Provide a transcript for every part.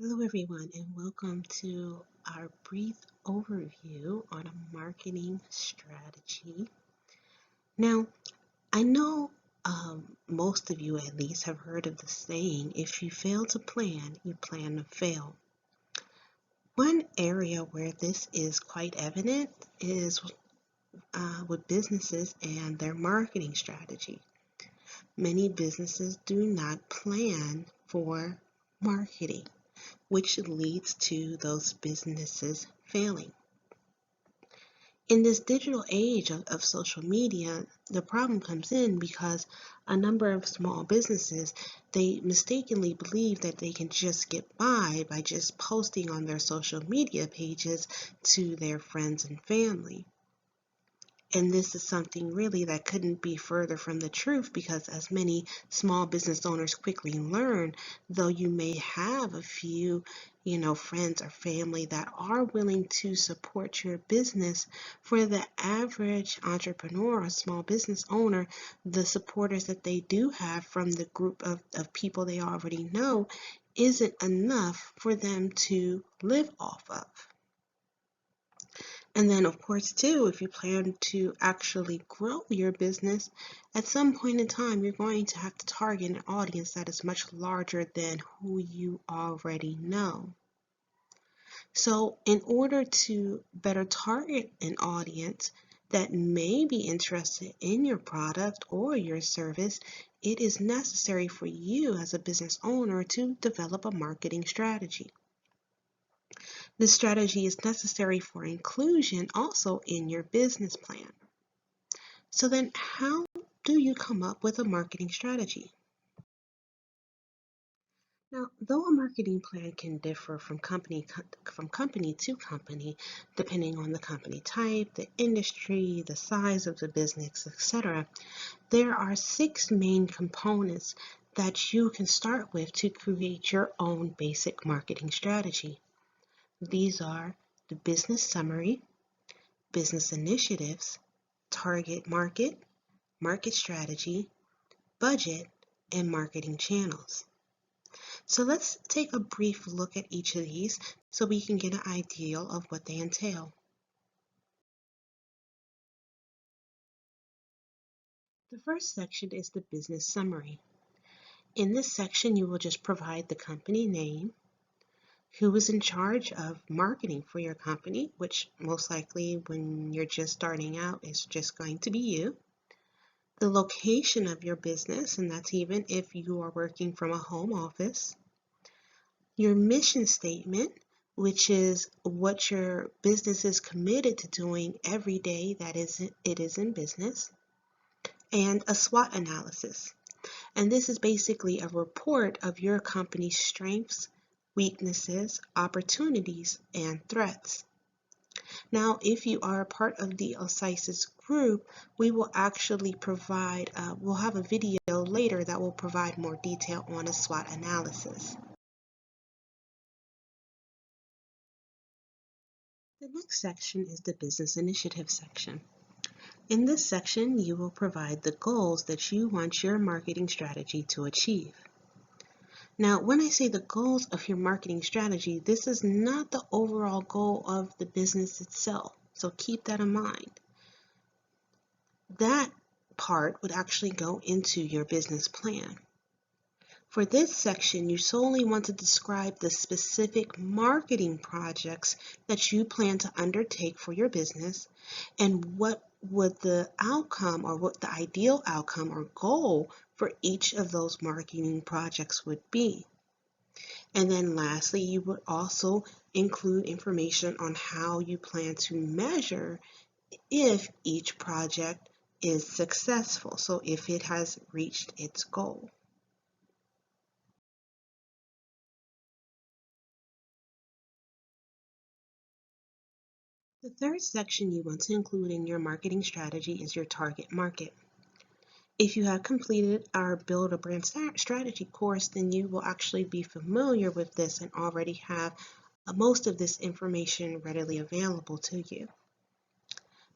Hello, everyone, and welcome to our brief overview on a marketing strategy. Now, I know most of you at least have heard of the saying, if you fail to plan, you plan to fail. One area where this is quite evident is with businesses and their marketing strategy. Many businesses do not plan for marketing, which leads to those businesses failing. In this digital age of social media, the problem comes in because a number of small businesses, they mistakenly believe that they can just get by just posting on their social media pages to their friends and family. And this is something really that couldn't be further from the truth, because as many small business owners quickly learn, though you may have a few, friends or family that are willing to support your business, for the average entrepreneur or small business owner, the supporters that they do have from the group of people they already know isn't enough for them to live off of. And then, of course, too, if you plan to actually grow your business, at some point in time, you're going to have to target an audience that is much larger than who you already know. So, in order to better target an audience that may be interested in your product or your service, it is necessary for you as a business owner to develop a marketing strategy. This strategy is necessary for inclusion also in your business plan. So then, how do you come up with a marketing strategy? Now, though a marketing plan can differ from company to company, depending on the company type, the industry, the size of the business, etc., there are 6 main components that you can start with to create your own basic marketing strategy. These are the business summary, business initiatives, target market, market strategy, budget, and marketing channels. So let's take a brief look at each of these so we can get an idea of what they entail. The first section is the business summary. In this section, you will just provide the company name, who is in charge of marketing for your company, which most likely when you're just starting out is just going to be you. The location of your business, and that's even if you are working from a home office. Your mission statement, which is what your business is committed to doing every day that it is in business. And a SWOT analysis. And this is basically a report of your company's strengths, weaknesses, opportunities, and threats. Now, if you are a part of the OSISIS group, we will actually provide, we'll have a video later that will provide more detail on a SWOT analysis. The next section is the business initiative section. In this section, you will provide the goals that you want your marketing strategy to achieve. Now, when I say the goals of your marketing strategy, this is not the overall goal of the business itself. So keep that in mind. That part would actually go into your business plan. For this section, you solely want to describe the specific marketing projects that you plan to undertake for your business and what would the outcome or what the ideal outcome or goal for each of those marketing projects would be. And then lastly, you would also include information on how you plan to measure if each project is successful, so if it has reached its goal. The third section you want to include in your marketing strategy is your target market. If you have completed our Build a Brand Strategy course, then you will actually be familiar with this and already have most of this information readily available to you.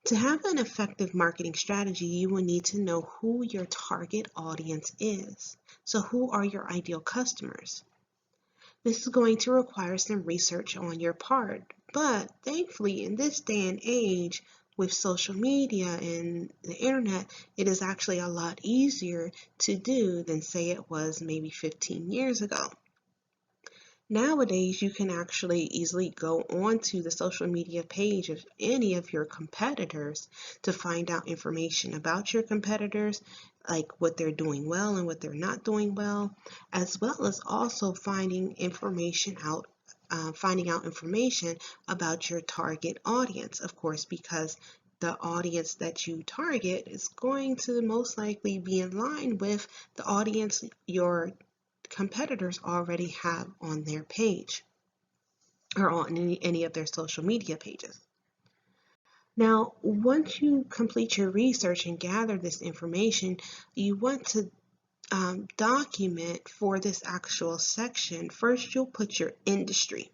To have an effective marketing strategy, you will need to know who your target audience is. So who are your ideal customers? This is going to require some research on your part, but thankfully in this day and age with social media and the internet, it is actually a lot easier to do than say it was maybe 15 years ago. Nowadays, you can actually easily go onto the social media page of any of your competitors to find out information about your competitors, like what they're doing well and what they're not doing well as also finding out information about your target audience, of course, because the audience that you target is going to most likely be in line with the audience your competitors already have on their page or on any of their social media pages. Now, once you complete your research and gather this information, you want to document for this actual section. First, you'll put your industry.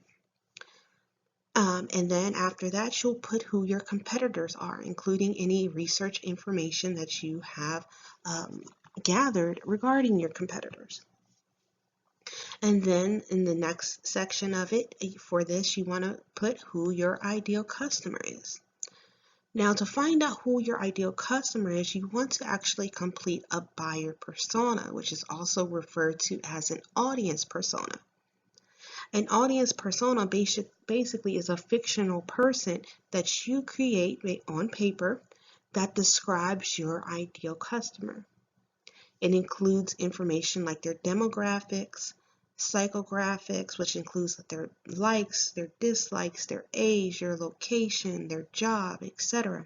And then after that, you'll put who your competitors are, including any research information that you have gathered regarding your competitors. And then in the next section of it, for this, you want to put who your ideal customer is. Now, to find out who your ideal customer is, you want to actually complete a buyer persona, which is also referred to as an audience persona. An audience persona basically is a fictional person that you create on paper that describes your ideal customer. It includes information like their demographics, psychographics, which includes their likes, their dislikes, their age, their location, their job, etc.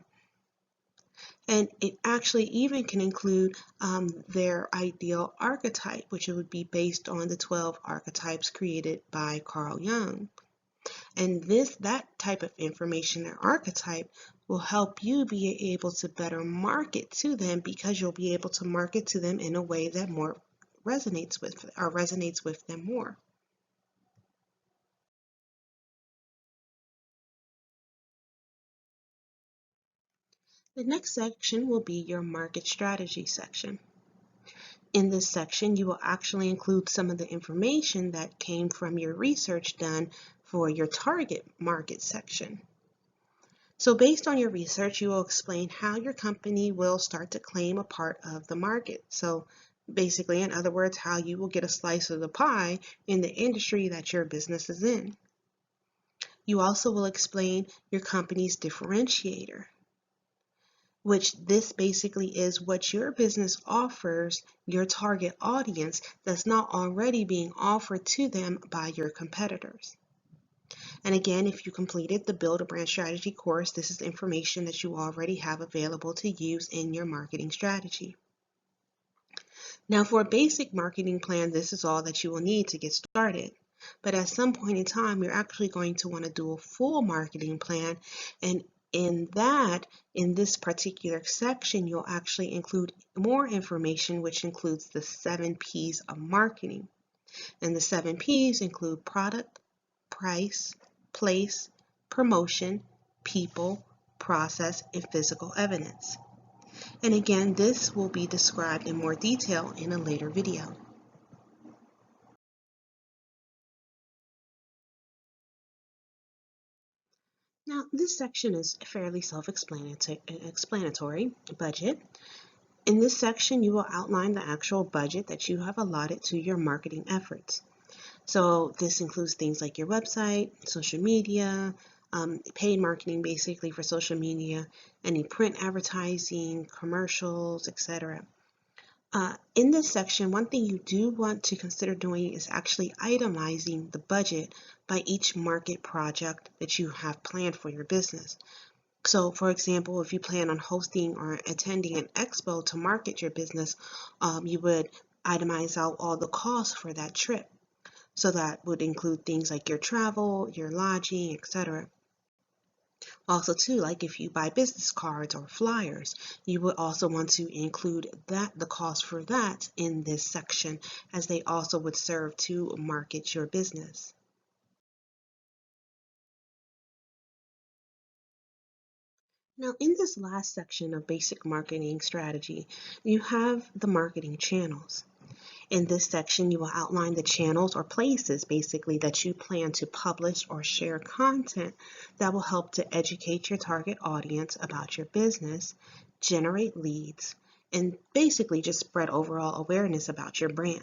And it actually even can include their ideal archetype, which it would be based on the 12 archetypes created by Carl Jung. And that type of information, their archetype, will help you be able to better market to them because you'll be able to market to them in a way that more resonates with them more. The next section will be your market strategy section. In this section, you will actually include some of the information that came from your research done for your target market section. So based on your research, you will explain how your company will start to claim a part of the market. So basically, in other words, how you will get a slice of the pie in the industry that your business is in. You also will explain your company's differentiator, which this basically is what your business offers your target audience that's not already being offered to them by your competitors. And again, if you completed the Build a Brand Strategy course, this is information that you already have available to use in your marketing strategy. Now, for a basic marketing plan, this is all that you will need to get started. But at some point in time, you're actually going to want to do a full marketing plan. And in this particular section, you'll actually include more information, which includes the 7 P's of marketing. And the 7 P's include product, price, place, promotion, people, process, and physical evidence. And again, this will be described in more detail in a later video. Now, this section is fairly self-explanatory, budget. In this section, you will outline the actual budget that you have allotted to your marketing efforts. So this includes things like your website, social media, paid marketing basically for social media, any print advertising, commercials, etc. In this section, one thing you do want to consider doing is actually itemizing the budget by each market project that you have planned for your business. So, for example, if you plan on hosting or attending an expo to market your business, you would itemize out all the costs for that trip. So that would include things like your travel, your lodging, etc. Also too, like if you buy business cards or flyers, you would also want to include the cost for that in this section, as they also would serve to market your business. Now, in this last section of basic marketing strategy, you have the marketing channels. In this section, you will outline the channels or places basically that you plan to publish or share content that will help to educate your target audience about your business, generate leads, and basically just spread overall awareness about your brand.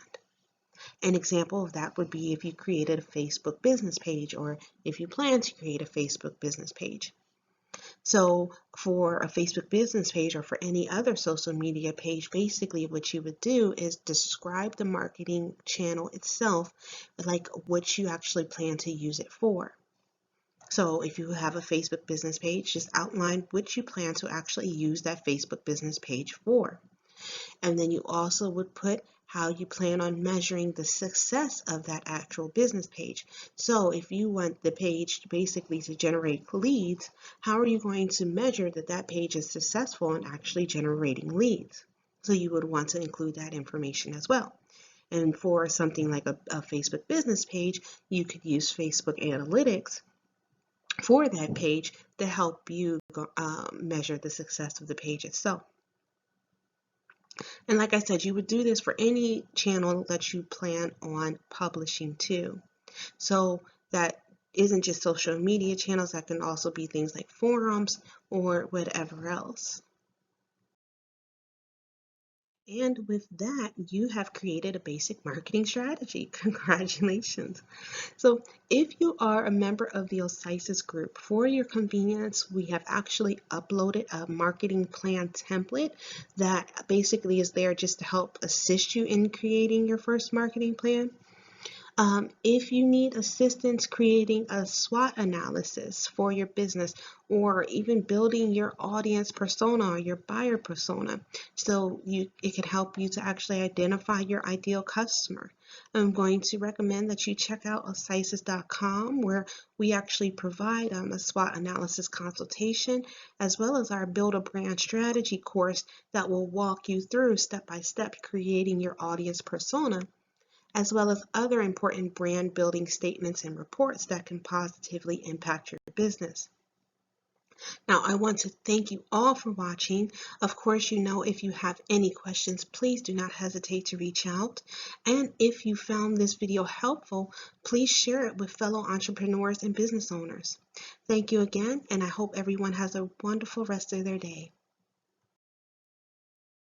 An example of that would be if you created a Facebook business page or if you plan to create a Facebook business page. So for a Facebook business page or for any other social media page, basically what you would do is describe the marketing channel itself, like what you actually plan to use it for. So if you have a Facebook business page, just outline what you plan to actually use that Facebook business page for. And then you also would put how you plan on measuring the success of that actual business page. So if you want the page basically to generate leads, how are you going to measure that that page is successful in actually generating leads? So you would want to include that information as well. And for something like a Facebook business page, you could use Facebook Analytics for that page to help you measure the success of the page itself. And like I said, you would do this for any channel that you plan on publishing to. So that isn't just social media channels, that can also be things like forums or whatever else. And with that, you have created a basic marketing strategy. Congratulations. So if you are a member of the Osisis group, for your convenience, we have actually uploaded a marketing plan template that basically is there just to help assist you in creating your first marketing plan. If you need assistance creating a SWOT analysis for your business or even building your audience persona or your buyer persona, so it can help you to actually identify your ideal customer, I'm going to recommend that you check out osisis.com, where we actually provide a SWOT analysis consultation, as well as our Build a Brand Strategy course that will walk you through step-by-step creating your audience persona, as well as other important brand building statements and reports that can positively impact your business. Now, I want to thank you all for watching. Of course, if you have any questions, please do not hesitate to reach out. And if you found this video helpful, please share it with fellow entrepreneurs and business owners. Thank you again, and I hope everyone has a wonderful rest of their day.